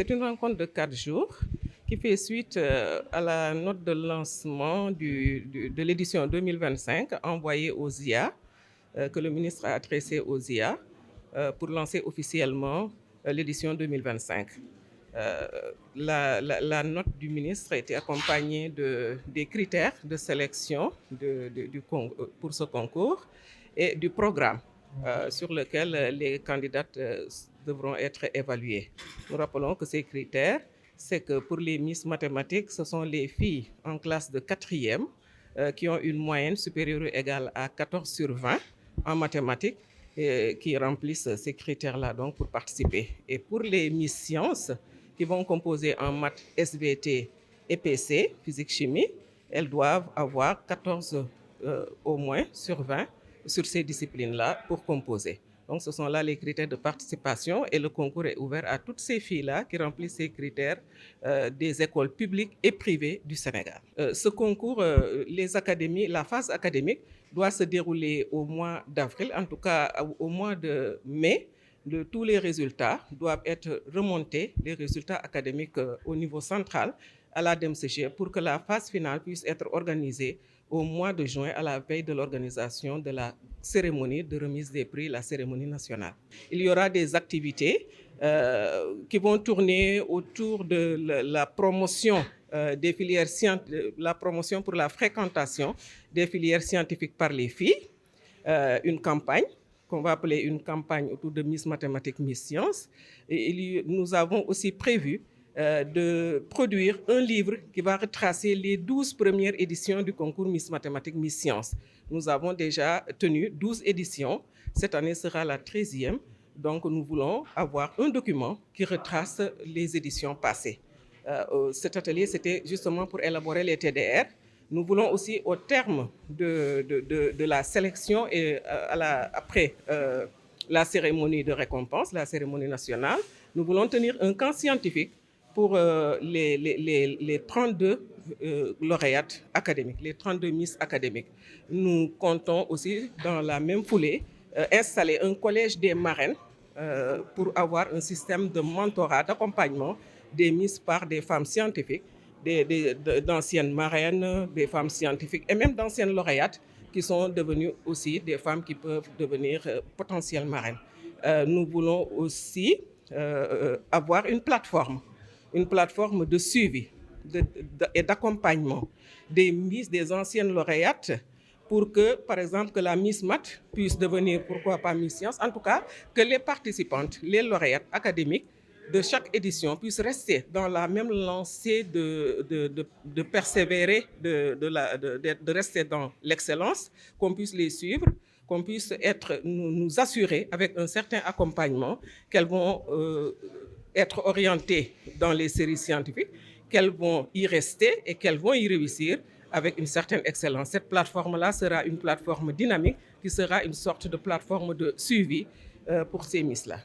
C'est une rencontre de 4 jours qui fait suite à la note de lancement de l'édition 2025 envoyée aux IA, que le ministre a adressée aux IA pour lancer officiellement l'édition 2025. La note du ministre a été accompagnée des critères de sélection pour ce concours et du programme sur lequel les candidates devront être évaluées. Nous rappelons que ces critères, c'est que pour les Miss mathématiques, ce sont les filles en classe de 4e qui ont une moyenne supérieure ou égale à 14 sur 20 en mathématiques et qui remplissent ces critères-là donc pour participer. Et pour les Miss Sciences, qui vont composer en maths, SVT et PC, physique-chimie, elles doivent avoir 14 au moins sur 20 sur ces disciplines-là pour composer. Donc ce sont là les critères de participation et le concours est ouvert à toutes ces filles-là qui remplissent ces critères des écoles publiques et privées du Sénégal. Ce concours, la phase académique doit se dérouler au mois d'avril, en tout cas au mois de mai. Tous les résultats doivent être remontés, les résultats académiques au niveau central à la DEMCG pour que la phase finale puisse être organisée au mois de juin à la veille de l'organisation de la cérémonie de remise des prix, la cérémonie nationale. Il y aura des activités qui vont tourner autour de la promotion des filières scientifiques, la promotion pour la fréquentation des filières scientifiques par les filles, une campagne qu'on va appeler une campagne autour de Miss Mathématiques, Miss Sciences. Et nous avons aussi prévu de produire un livre qui va retracer les 12 premières éditions du concours Miss Mathématiques, Miss Sciences. Nous avons déjà tenu 12 éditions. Cette année sera la 13e. Donc, nous voulons avoir un document qui retrace les éditions passées. Cet atelier, c'était justement pour élaborer les TDR. Nous voulons aussi, au terme de la sélection et après la cérémonie de récompense, la cérémonie nationale, nous voulons tenir un camp scientifique pour les 32 lauréates académiques, les 32 Miss académiques. Nous comptons aussi, dans la même foulée, installer un collège des marraines pour avoir un système de mentorat, d'accompagnement des Miss par des femmes scientifiques, d'anciennes marraines, des femmes scientifiques et même d'anciennes lauréates qui sont devenues aussi des femmes qui peuvent devenir potentielles marraines. Nous voulons aussi avoir une plateforme de suivi et d'accompagnement des Miss, des anciennes lauréates pour que, par exemple, que la Miss Math puisse devenir, pourquoi pas Miss Science, en tout cas, que les participantes, les lauréates académiques de chaque édition puissent rester dans la même lancée de persévérer, de rester dans l'excellence, qu'on puisse les suivre, qu'on puisse nous assurer avec un certain accompagnement qu'elles vont être orientées dans les séries scientifiques, qu'elles vont y rester et qu'elles vont y réussir avec une certaine excellence. Cette plateforme-là sera une plateforme dynamique qui sera une sorte de plateforme de suivi pour ces Miss-là.